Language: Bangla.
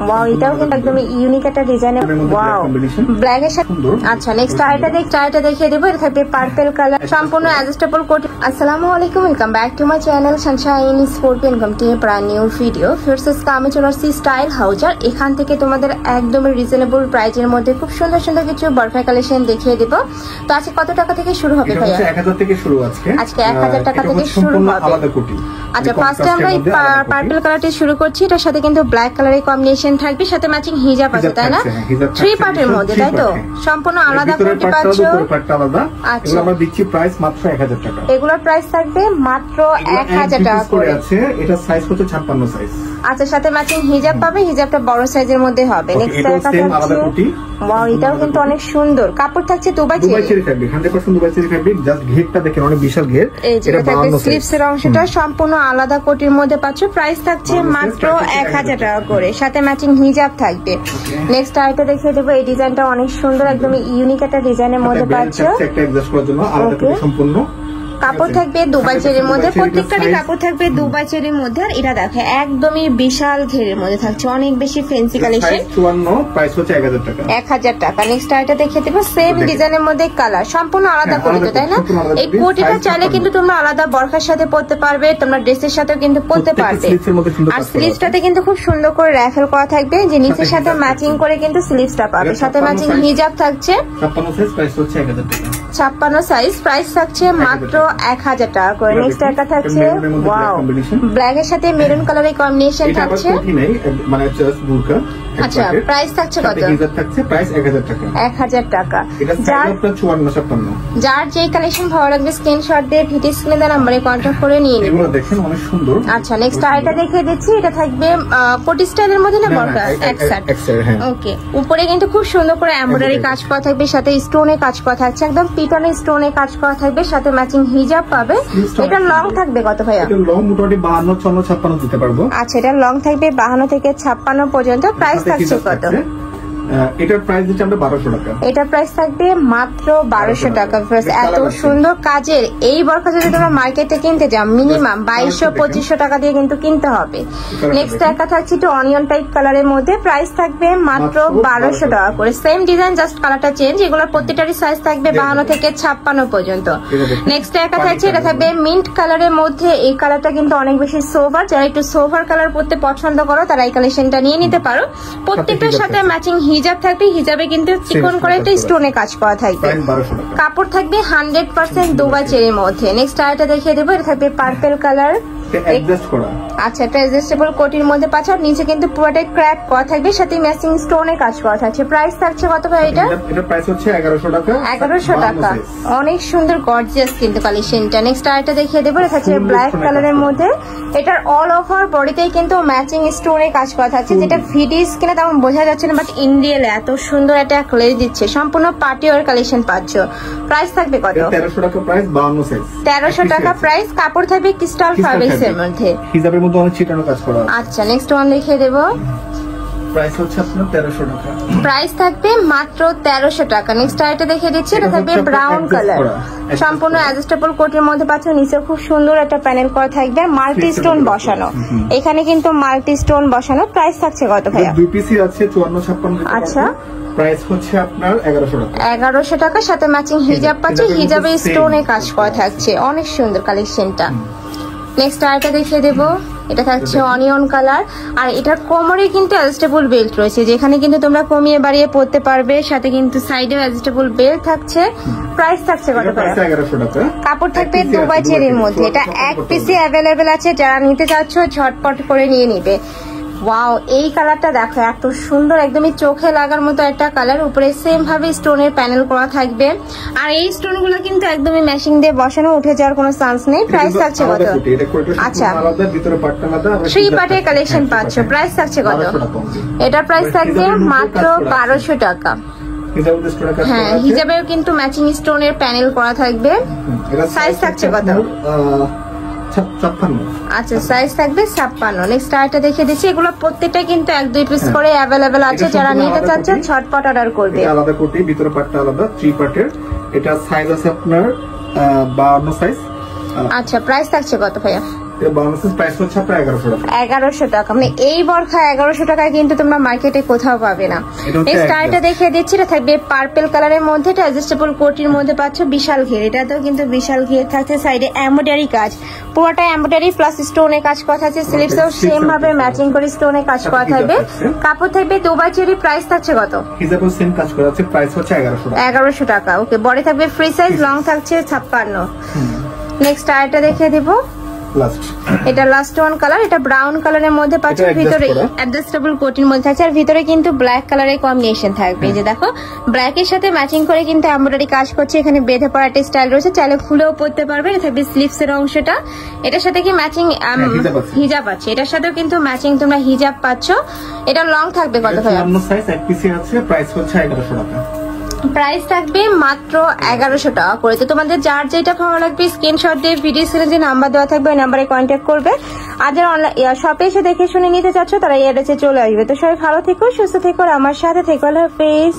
ওয়াও, এটাও কিন্তু একদম ইউনিক একটা ডিজাইন। ওয়াও, ব্ল্যাক এর সাথে। আচ্ছা, নেক্সট আইটা দেখিয়ে দেবো। এটা থাকবে পার্পল কালার, সম্পূর্ণ অ্যাডজাস্টেবল কোট। আসসালামু আলাইকুম, welcome back to my channel Sunshine sport income team brand new video. First আমি চলে আসছি স্টাইল হাউজার। এখান থেকে তোমাদের একদমই রিজনেবল প্রাইজের মধ্যে খুব সুন্দর সুন্দর কিছু বারফা কালেকশন দেখিয়ে দেবো। তো আজকে কত টাকা থেকে শুরু হবে ভাইয়া? 1000 থেকে শুরু। আজকে 1000 টাকা থেকে শুরু হবে। আচ্ছা, ফার্স্টে আমরা এই পার্পল কালারটি শুরু করছি। এটার সাথে কিন্তু ব্ল্যাক কালারের কম্বিনেশন থাকবে, সাথে ম্যাচিং হিজাব আছে, তাই না? 3 পার্টের মধ্যে, তাই তো? সম্পূর্ণ আলাদা কোটি পাচ্ছ। আচ্ছা, আমরা দিচ্ছি প্রাইস মাত্র 1000 টাকা। এগুলোর প্রাইস থাকবে মাত্র 1000 টাকা করে আছে। এটা সাইজ হচ্ছে 56 সাইজ। আচ্ছা, সাথে ম্যাচিং হিজাব পাবে, হিজাবটা বড় সাইজের মধ্যে হবে। নেক্সট আলাদা কোটি। ওয়াও, এটাও কিন্তু অনেক সুন্দর। কাপড় থাকছে Dubai cherry fabric, 100% Dubai cherry fabric. Just ঘেরটা দেখেন, অনেক বিশাল ঘের। এটা থাকবে স্লিভস এর অংশটা সম্পূর্ণ আলাদা কোটির মধ্যে পাচ্ছ। প্রাইস থাকছে মাত্র 1000 টাকা করে, সাথে ম্যাচিং হিজাব থাকবে। নেক্সট আইটা দেখিয়ে দেবো। এই ডিজাইনটা অনেক সুন্দর, একদম ইউনিক একটা ডিজাইনের মধ্যে পাচ্ছ। একটা অ্যাডজাস্ট করার জন্য আলাদা করে সম্পূর্ণ কাপড় থাকবে দুবাই চেরির মধ্যে, প্রত্যেকটারই কাপড় থাকবে দুবাই চেরির মধ্যে। আর এটা দেখো একদমই বিশাল ঘেরের মধ্যে থাকছে, অনেক বেশি ফ্যান্সি কালেকশন। 54, প্রাইস হচ্ছে 1000 টাকা। 1000 টাকা। নেক্সট আইটা দেখিয়ে দেবো। সেম ডিজাইনের মধ্যে কালার, সম্পূর্ণ আলাদা কোটি, তাই না? এই কোটিটা চাইলে কিন্তু তোমরা আলাদা বরখার সাথে পরতে পারবে, তোমরা ড্রেসের সাথেও কিন্তু পরতে পারবে। আর স্লিভসটাতে কিন্তু খুব সুন্দর করে রাফেল করা থাকবে, যে নিচের সাথে ম্যাচিং করে কিন্তু স্লিভসটা পাবে, সাথে ম্যাচিং হিজাব থাকছে। 56 সাইজ, প্রাইস হচ্ছে 1000 টাকা। 56 সাইজ, প্রাইস থাকছে মাত্র 1000 টাকা করে। নেক্সট একটা থাকছে ওয়াও, ব্ল্যাক এর সাথে মেরুন কালারের কম্বিনেশন থাকছে। মানে জাস্ট বুরকা। আচ্ছা, প্রাইস থাকছে কত? হিজাব থাকছে, প্রাইস 1000 টাকা। 1000 টাকা। এটা সাইজ আপনার 54-56। যার যে কালেকশন ভালো লাগবে স্ক্রিনশট দিয়ে ভিডিও স্ক্রিনে দেওয়া নম্বরে কন্টাক্ট করে নিয়ে নিন। এগুলো দেখেন অনেক সুন্দর। আচ্ছা, নেক্সট আইটা দেখিয়ে দিচ্ছি। এটা থাকবে কোটি স্টাইলের মধ্যে না বরকা এক্সাট। ওকে, উপরে কিন্তু খুব সুন্দর করে এমব্রয়ডারি কাজ করা থাকবে, সাথে স্টোনে কাজ করা থাকছে, একদম পিটনে স্টোনে কাজ করা থাকবে, সাথে ম্যাচিং হিজাব পাবে। এটা লং থাকবে কত ভাইয়া? এটা লং মোটামুটি 52, 54, 56 দিতে পারবো। আচ্ছা, এটা লং থাকবে 52 থেকে 56 পর্যন্ত। প্রাইস থাকছে কত? এটার প্রাইস দিচ্ছি আমরা 1200 টাকা। এটা প্রাইস থাকবে মাত্র 1200 টাকা। এত সুন্দর কাজের এই বরখা যদি তোমরা মার্কেটে কিনতে যাও মিনিমাম 2200-2500 টাকা দিয়ে কিন্তু কিনতে হবে। নেক্সট একটা থাকছে একটু অনিয়ন টাইপ কালারের মধ্যে, প্রাইস থাকবে মাত্র 1200 টাকা করে। সেম ডিজাইন, জাস্ট কালারটা চেঞ্জ। এগুলোর প্রত্যেকটারই সাইজ থাকবে 52 থেকে 56 পর্যন্ত। নেক্সট একটা থাকছে, এটা থাকবে মিন্ট কালারের মধ্যে। এই কালারটা কিন্তু অনেক বেশি সোভার, যারা একটু সোভার কালার পরতে পছন্দ করো তারা এই কালেকশনটা নিয়ে নিতে পারো। প্রত্যেকটার সাথে ম্যাচিং হিজাব থাকবে, হিজাবে কিন্তু চিকন করে একটা স্টোনে কাজ করা থাকবে। কাপড় থাকবে 100% দুবাই চেরির মধ্যে। নেক্সট আইটা দেখিয়ে দেবো। এটা থাকবে পার্পল কালার। আচ্ছা, এটা অ্যাডজাস্টেবল কোটির মধ্যে পাচ্ছ। নিচে কিন্তু পুরোটাই ক্র্যাপ করা থাকবে, সাথে ম্যাচিং স্টোনে কাজ করা থাকছে। প্রাইস থাকছে কত ভাই এটা? এটা প্রাইস হচ্ছে 1100 টাকা। 1100 টাকা। অনেক সুন্দর গর্জিয়াস কিন্তু কালেকশনটা। নেক্সট আইটা দেখিয়ে দেবো। এটা হচ্ছে ব্ল্যাক কালারের মধ্যে। এটার অল ওভার বডিতেই কিন্তু ম্যাচিং স্টোনে কাজ করা থাকছে, যেটা ভিডিও স্ক্রিনে তেমন বোঝা যাচ্ছে না, বাট ইন রিয়েল এত সুন্দর একটা ক্লেজ দিচ্ছে। সম্পূর্ণ পার্টি ওয়্যার কালেকশন পাচ্ছ। প্রাইস থাকবে কত? 1300 টাকা প্রাইস, 52 সাইজ। 1300 টাকা প্রাইস। কাপড় থাকবে ক্রিস্টাল ফ্যাব্রিক্স এর মধ্যে, হিজাবের মধ্যে অনেক ছিটানো কাজ করা। আচ্ছা, নেক্সট ওয়ান দেখিয়ে দেবো। প্রাইস হচ্ছে আপনার 1300 টাকা। প্রাইস থাকবে মাত্র 1300 টাকা। নেক্সট আইটা দেখিয়ে দিচ্ছি। এটা থাকবে ব্রাউন কালার, সম্পূর্ণ অ্যাডজাস্টেবল কোটের মধ্যে পাচ্ছ। নিচে খুব সুন্দর একটা প্যানেল করা থাকবে, মাল্টি স্টোন বসানো। এখানে কিন্তু মাল্টি স্টোন বসানো। প্রাইস থাকছে কত ভাইয়া? দুই পিসই আছে 54-56। আচ্ছা, প্রাইস হচ্ছে আপনার 1100 টাকা। 1100 টাকা, সাথে ম্যাচিং হিজাব পাচ্ছ। হিজাবে স্টোনে কাজ করা থাকছে, অনেক সুন্দর কালেকশনটা। নেক্সট আইটা দেখিয়ে দেবো। এটা থাকছে অনিয়ন কালার, আর এটার কোমরে কিন্তু অ্যাডজাস্টেবল বেল্ট রয়েছে, যেখানে কিন্তু তোমরা কমিয়ে বাড়িয়ে পরতে পারবে, সাথে কিন্তু সাইডেও অ্যাডজাস্টেবল বেল্ট থাকছে। প্রাইস থাকছে কত করে? 1100 টাকা। কাপড় থাকবে দুবাই চেরির মধ্যে। এটা এক পিসে অ্যাভেলেবেল আছে, যারা নিতে চাচ্ছ ঝটপট করে নিয়ে নিবে। ওয়াও, এই কালারটা দেখো এত সুন্দর, একদমই চোখে লাগার মতো একটা কালার। উপরে সেম ভাবে স্টোনের প্যানেল করা থাকবে, আর এই স্টোন গুলো কিন্তু একদমই ম্যাচিং দিয়ে বসানো, উঠে যাওয়ার কোনো চান্স নেই। প্রাইস থাকছে কত? আচ্ছা, 3 পার্টের কালেকশন পাচ্ছ। প্রাইস থাকছে কত? এটার প্রাইস থাকবে মাত্র 1200 টাকা। হ্যাঁ, হিজাবেও কিন্তু ম্যাচিং স্টোনের প্যানেল করা থাকবে। সাইজ থাকছে কত? 56। আচ্ছা, সাইজ থাকবে 56। নেক্সট আইটা দেখিয়ে দিচ্ছি। এগুলো প্রত্যেকটা কিন্তু 1-2 পিস করে অ্যাভেলেবেল আছে, যারা নিতে চাচ্ছেন ঝটপট অর্ডার করবে। আলাদা কোটি, ভিতরে পাটটা আলাদা, 3 পার্টের। এটা সাইজ আছে আপনার 52 সাইজ। আচ্ছা, প্রাইস থাকছে কত ভাইয়া? প্রাইস হচ্ছে আপনার 1100 টাকা। 1100 টাকা, মানে এই বরখা 1100 টাকায় কিন্তু তোমরা মার্কেটে কোথাও পাবে না। নেক্সট আইটা দেখিয়ে দিচ্ছি, এটা থাকবে পার্পল কালারের মধ্যে, এটা অ্যাডজাস্টেবল কোটির মধ্যে পাচ্ছ, বিশাল ঘের। এটাতেও কিন্তু বিশাল ঘের থাকছে, সাইডে এমব্রয়ডারি কাজ, পুরোটা এমব্রয়ডারি প্লাস স্টোনে কাজ করা আছে। স্লিভসেও সেম ভাবে ম্যাচিং করে স্টোনে কাজ করা থাকবে। কাপড় থাকবে দুবাই চেরি। প্রাইস থাকছে কত? হিজাবও সেম কাজ করা আছে, প্রাইস হচ্ছে 1100 টাকা। 1100 টাকা। ওকে, বডি থাকবে ফ্রি সাইজ, লং থাকছে 56। নেক্সট আইটা দেখিয়ে দিব, এটা লাস্ট ওয়ান কালার, এটা ব্রাউন কালারের মধ্যে পাচ্ছ, ভিতরে অ্যাডজাস্টেবল কোটির মধ্যে থাকছে, আর ভিতরে কিন্তু ব্ল্যাক কালারের কম্বিনেশন থাকবে। এই যে দেখো, ব্ল্যাক এর সাথে ম্যাচিং করে কিন্তু এমব্রয়ডারি কাজ করছে। এখানে বেঁধে পড়া একটা স্টাইল রয়েছে, চাইলে খুলেও পরতে পারবে। এটা থাকবে স্লিভস এর অংশটা, এটার সাথে কি ম্যাচিং হিজাব আছে, এটার সাথেও কিন্তু ম্যাচিং তোমরা হিজাব পাচ্ছ। এটা লং থাকবে কত ভাই? অন্য সাইজ এক পিসি আছে, প্রাইস হচ্ছে 1100 টাকা। প্রাইস থাকবে মাত্র 1100 টাকা করে। তো তোমাদের যার যেটা ভালো লাগবে স্ক্রিনশট দিয়ে ভিডিও স্ক্রিনে যে নাম্বার দেওয়া থাকবে ওই নাম্বারে কন্ট্যাক্ট করবে। আর যারা অনলাইন শপে এসে দেখে শুনে নিতে চাচ্ছ তারা এই অ্যাড্রেসে চলে আসবে। তো সবাই ভালো থেকো, সুস্থ থেকো, আমার সাথে থেকো। আল্লাহ হাফেজ।